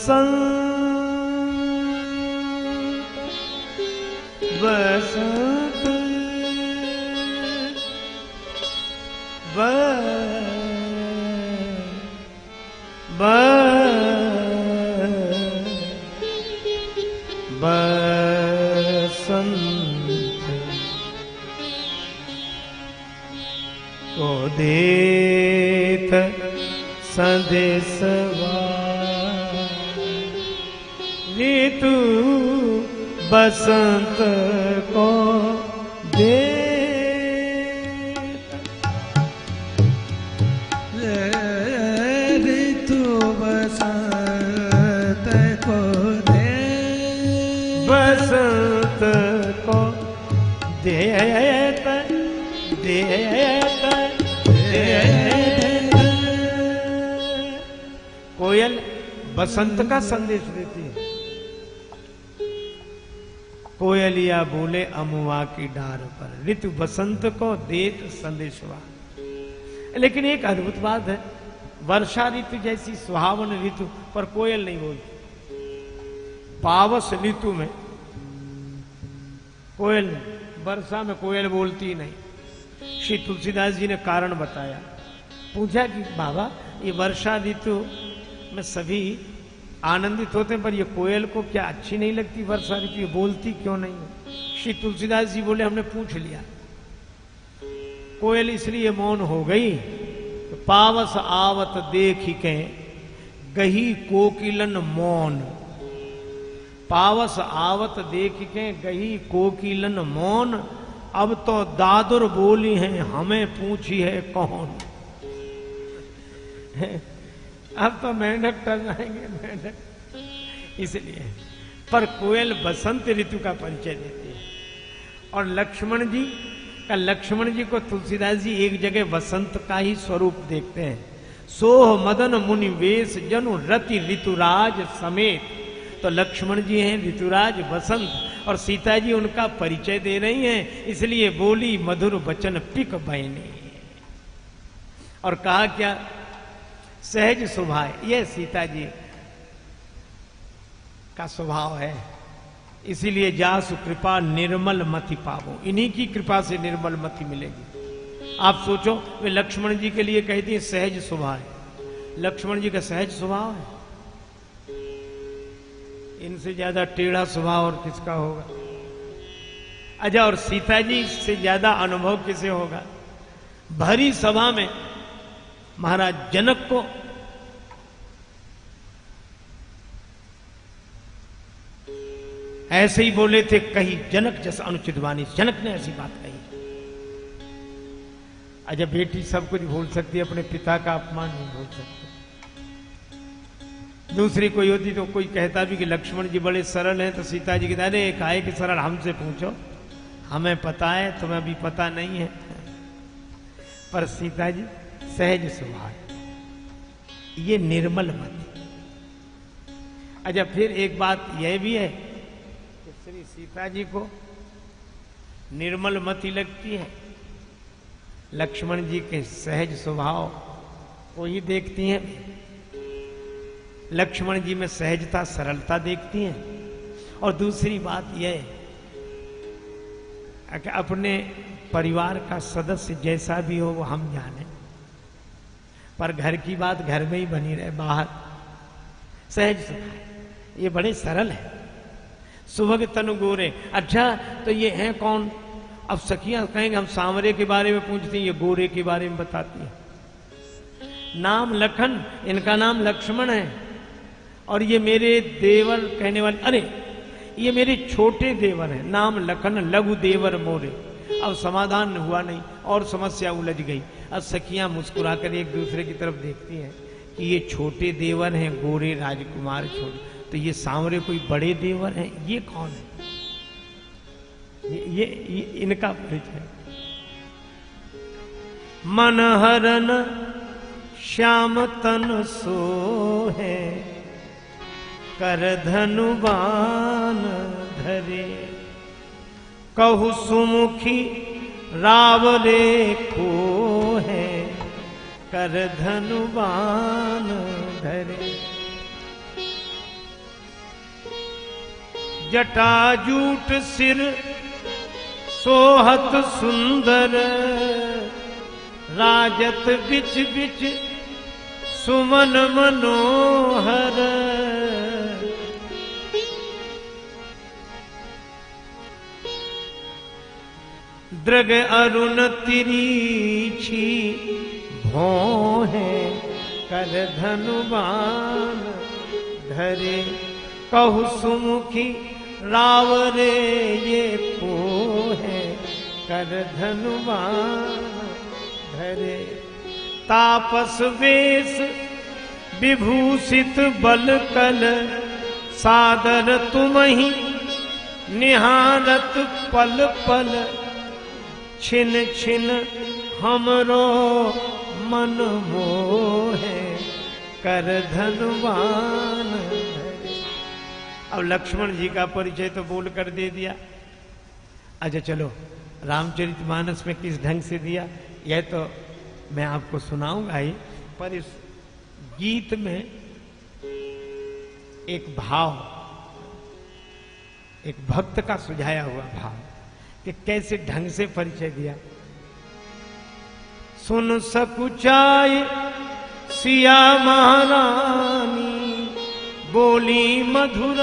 बसंत बसंत को देत संदेशवा ऋतु बसंत को दे ऋतु बसंत को दे बसंत को देत देत देत। कोयल बसंत का संदेश देती है। कोयलिया बोले अमुआ की डार पर ऋतु बसंत को देत संदेशवा। लेकिन एक अद्भुत बात है, वर्षा ऋतु जैसी सुहावन ऋतु पर कोयल नहीं बोलती। पावस ऋतु में कोयल, वर्षा में कोयल बोलती नहीं। श्री तुलसीदास जी ने कारण बताया। पूछा कि बाबा ये वर्षा ऋतु में सभी आनंदित होते हैं, पर ये कोयल को क्या अच्छी नहीं लगती वर्षा ऋतु, ये बोलती क्यों नहीं है? श्री तुलसीदास जी बोले हमने पूछ लिया। कोयल इसलिए मौन हो गई, पावस आवत देख के गही कोकिलन मौन। पावस आवत देख के गही कोकिलन मौन, अब तो दादुर बोली हैं हमें पूछी है कौन। अब तो मेंढक टल जाएंगे मेंढक, इसलिए। पर कोयल बसंत ऋतु का परिचय देती है। और लक्ष्मण जी को तुलसीदास जी एक जगह वसंत का ही स्वरूप देखते हैं। सोह मदन मुनि वेश जनु रति ऋतुराज समेत। तो लक्ष्मण जी हैं ऋतुराज बसंत, और सीता जी उनका परिचय दे रही हैं, इसलिए बोली मधुर वचन पिक बहनी। और कहा क्या? सहज स्वभाव। यह सीता जी का स्वभाव है, इसीलिए जासु कृपा निर्मल मति पावो। इन्हीं की कृपा से निर्मल मति मिलेगी। आप सोचो, वे लक्ष्मण जी के लिए कहती है सहज स्वभाव है। लक्ष्मण जी का सहज स्वभाव है, इनसे ज्यादा टेढ़ा स्वभाव और किसका होगा? अच्छा, और सीता जी से ज्यादा अनुभव किसे होगा? भरी सभा में महाराज जनक को ऐसे ही बोले थे, कही जनक जैसा अनुचित वाणी। जनक ने ऐसी बात कही। अच्छा, बेटी सब कुछ भूल सकती है, अपने पिता का अपमान नहीं भूल सकती। दूसरी कोई होती तो कोई कहता भी कि लक्ष्मण जी बड़े सरल हैं, तो सीता जी कहते अरे काहे कि सरल, हमसे पूछो, हमें पता है, तुम्हें अभी पता नहीं है। पर सीता जी सहज स्वभाव, ये निर्मल मति। अच्छा, फिर एक बात यह भी है कि श्री सीता जी को निर्मल मति लगती है, लक्ष्मण जी के सहज स्वभाव को ही देखती हैं। लक्ष्मण जी में सहजता सरलता देखती हैं। और दूसरी बात यह है कि अपने परिवार का सदस्य जैसा भी हो वो हम जाने, पर घर की बात घर में ही बनी रहे, बाहर सहज स्वभाव, ये बड़े सरल है। सुभग तनु गोरे। अच्छा, तो ये हैं कौन? अब सखियां कहेंगे हम सांवरे के बारे में पूछती हैं, ये गोरे के बारे में बताती है। नाम लखन, इनका नाम लक्ष्मण है। और ये मेरे देवर कहने वाले, अरे ये मेरे छोटे देवर हैं, नाम लखन लघु देवर मोरे। अब समाधान हुआ नहीं और समस्या उलझ गई। अब सखियां मुस्कुराकर एक दूसरे की तरफ देखती हैं कि ये छोटे देवर हैं गोरे राजकुमार छोटे, तो ये सांवरे कोई बड़े देवर हैं, ये कौन है? ये इनका परिचय। मन हरन श्याम तन सोहे, कर धनुबान धरे। कहु सुमुखी रावरे को है, कर धनुबान धरे। जटाजूट सिर सोहत सुंदर, राजत बिच बिच सुमन मनोहर। दृग अरुण तिरीछी भौं है, कर धनुबान धरे। कहु सुमुखी रावरे ये पोहे, कर धनुबान धरे। तापस वेश विभूषित बल कल, सादर तुमहि निहारत पल पल। छिन छिन हमरो मन मोहे, कर धनुबान धरे। अब लक्ष्मण जी का परिचय तो बोल कर दे दिया। अच्छा चलो, रामचरितमानस में किस ढंग से दिया यह तो मैं आपको सुनाऊंगा ही, पर इस गीत में एक भाव, एक भक्त का सुझाया हुआ भाव कि कैसे ढंग से परिचय दिया। सुन सकुचाय सिया महारानी, बोली मधुर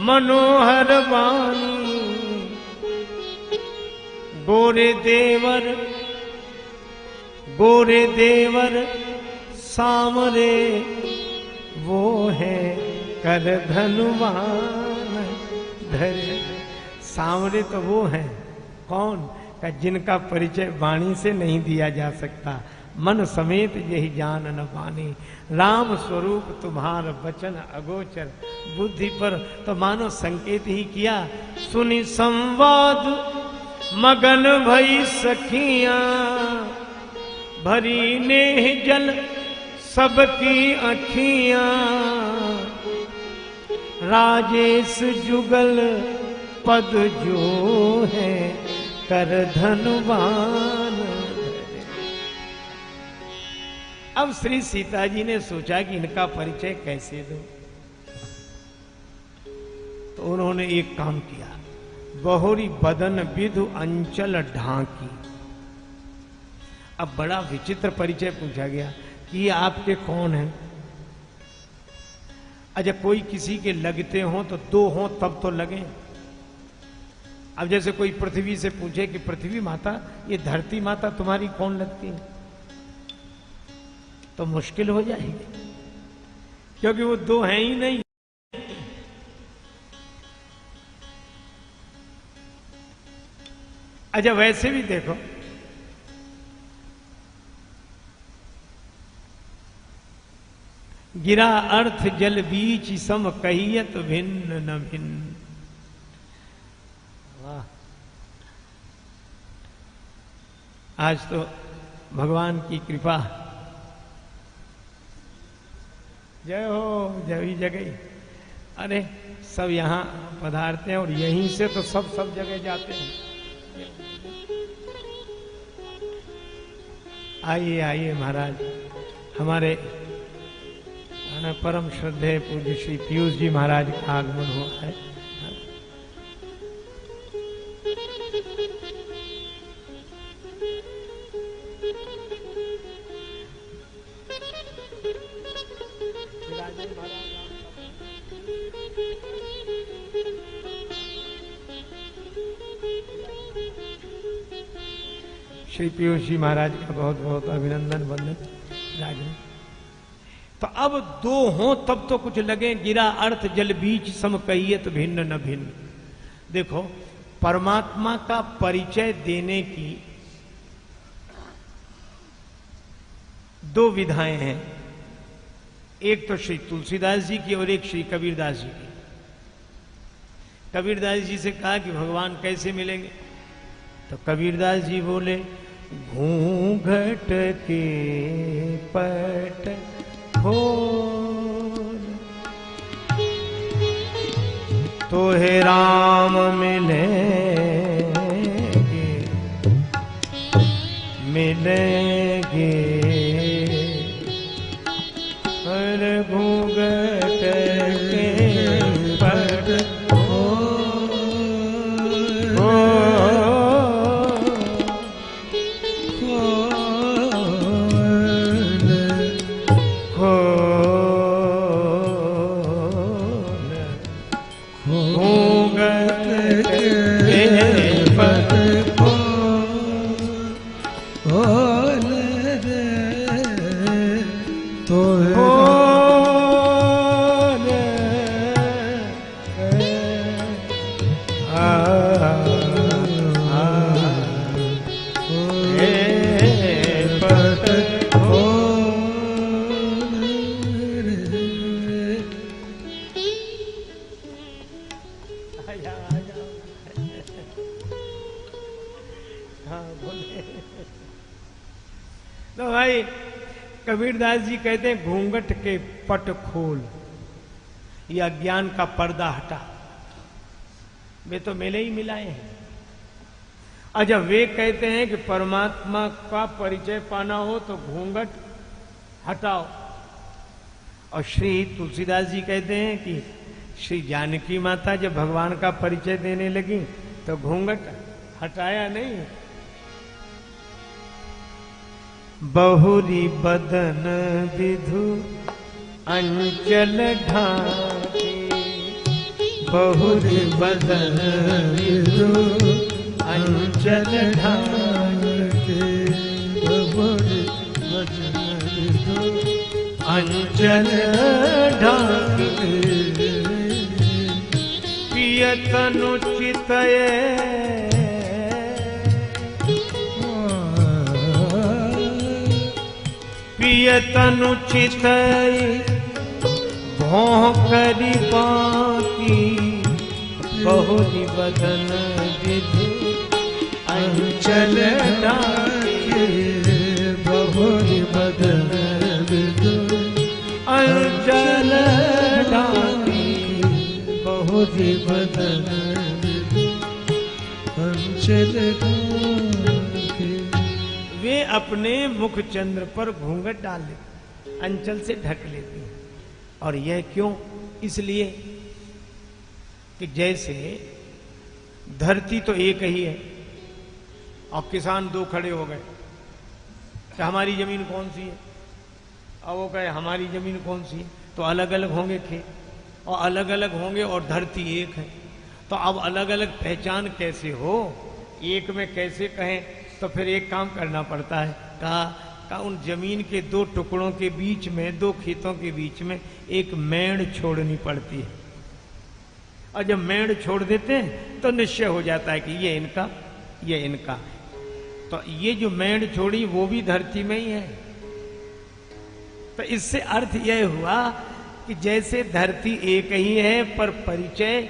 मनोहर वाणी। गोरे देवर सामरे, वो है कर धनुबान धरे। सामरे तो वो है कौन का जिनका परिचय वाणी से नहीं दिया जा सकता। मन समेत यही जान न पानी, राम स्वरूप तुम्हार वचन अगोचर। बुद्धि पर तो मानो संकेत ही किया। सुनी संवाद मगन भई सखियां, भरी नेह जल सबकी अखियां। राजेश जुगल पद जो है, कर धनुबान धरे। अब श्री सीता जी ने सोचा कि इनका परिचय कैसे दो, तो उन्होंने एक काम किया। बहुरी बदन विधु अंचल ढांकी। अब बड़ा विचित्र परिचय पूछा गया कि ये आपके कौन हैं। अच्छा, कोई किसी के लगते हो तो दो हो तब तो लगे। अब जैसे कोई पृथ्वी से पूछे कि पृथ्वी माता, ये धरती माता तुम्हारी कौन लगती है, तो मुश्किल हो जाएगी, क्योंकि वो दो हैं ही नहीं। अच्छा, वैसे भी देखो, गिरा अर्थ जल बीच सम कहियत भिन्न न भिन्न। वाह, आज तो भगवान की कृपा, जय हो जय जगह। अरे सब यहाँ पधारते हैं और यहीं से तो सब जगह जाते हैं। आइए आइए महाराज, हमारे परम श्रद्धेय पूज्य श्री पीयूष जी महाराज का आगमन हुआ है। श्री पीयूष जी महाराज का बहुत बहुत अभिनंदन वंदन राजन। तो अब दो हों तब तो कुछ लगे। गिरा अर्थ जल बीच सम कहियत भिन्न न भिन्न। देखो, परमात्मा का परिचय देने की दो विधाएं हैं, एक तो श्री तुलसीदास जी की और एक श्री कबीरदास जी की। कबीरदास जी से कहा कि भगवान कैसे मिलेंगे, तो कबीरदास जी बोले, घूंघट के पट खोल तो हे राम मिलेंगे पर घूंघट के पट खोल के पद को खोल रे तो तो भाई कबीरदास जी कहते हैं घूंघट के पट खोल, ये अज्ञान का पर्दा हटा। वे तो मेले ही मिलाए हैं। और जब वे कहते हैं कि परमात्मा का परिचय पाना हो तो घूंघट हटाओ, और श्री तुलसीदास जी कहते हैं कि श्री जानकी माता जब भगवान का परिचय देने लगी तो घूंघट हटाया नहीं। बहुरी बदन विधु अंचल ढाके, बहुरी बदन विधु अंचल ढाके, बहुरी बदन विधु अंचल ढाके, पियतनु चितये पियतनु चितई भों करी बाकी, बहुरी बदन विधु अंचल ढाके, बहुरी बदन विधु अंचल ढाके, बहुरी बदन विधु अंचल ढाके। वे अपने मुख चंद्र पर घूंघट डाल लेती, अंचल से ढक लेती हैं। और यह क्यों? इसलिए कि जैसे धरती तो एक ही है और किसान दो खड़े हो गए कि हमारी जमीन कौन सी है, और वो कहे हमारी जमीन कौन सी है, तो अलग अलग होंगे खेत और अलग अलग होंगे और धरती एक है। तो अब अलग अलग पहचान कैसे हो, एक में कैसे कहें? तो फिर एक काम करना पड़ता है। कहा उन जमीन के दो टुकड़ों के बीच में, दो खेतों के बीच में एक मेड़ छोड़नी पड़ती है, और जब मेड़ छोड़ देते हैं तो निश्चय हो जाता है कि ये इनका, ये इनका। तो ये जो मेड़ छोड़ी वो भी धरती में ही है। तो इससे अर्थ यह हुआ कि जैसे धरती एक ही है पर परिचय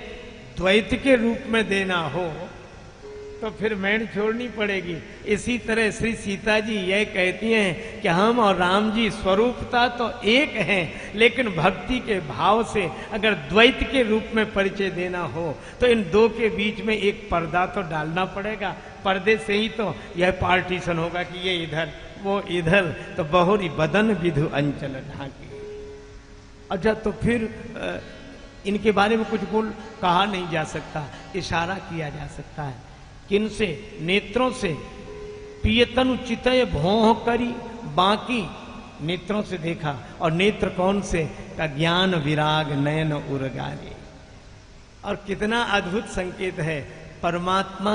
द्वैत के रूप में देना हो तो फिर मेड़ छोड़नी पड़ेगी। इसी तरह श्री सीता जी यह कहती हैं कि हम और राम जी स्वरूपता तो एक हैं, लेकिन भक्ति के भाव से अगर द्वैत के रूप में परिचय देना हो तो इन दो के बीच में एक पर्दा तो डालना पड़ेगा। पर्दे से ही तो यह पार्टीशन होगा कि ये इधर वो इधर। तो बहुरी बदन विधु अंचल ढाके। अच्छा, तो फिर इनके बारे में कुछ कहा नहीं जा सकता, इशारा किया जा सकता है। किनसे? नेत्रों से। पियतनु चितय भों करी, बाकी नेत्रों से देखा। और नेत्र कौन से? का ज्ञान विराग नयन उर्गारे। और कितना अद्भुत संकेत है। परमात्मा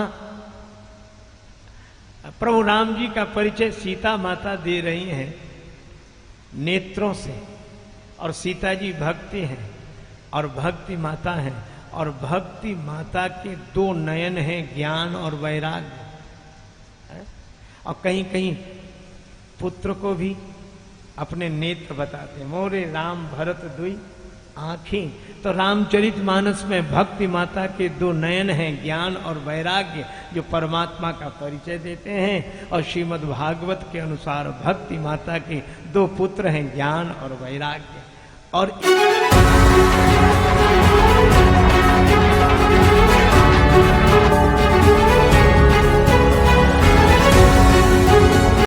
प्रभु राम जी का परिचय सीता माता दे रही हैं नेत्रों से, और सीता जी भक्ति हैं और भक्ति माता हैं, और भक्ति माता के दो नयन हैं, ज्ञान और वैराग्य। और कहीं कहीं पुत्र को भी अपने नेत्र बताते हैं। मोरे राम भरत दुई आंखें। तो रामचरितमानस में भक्ति माता के दो नयन हैं, ज्ञान और वैराग्य, जो परमात्मा का परिचय देते हैं। और श्रीमद् भागवत के अनुसार भक्ति माता के दो पुत्र हैं, ज्ञान और वैराग्य। और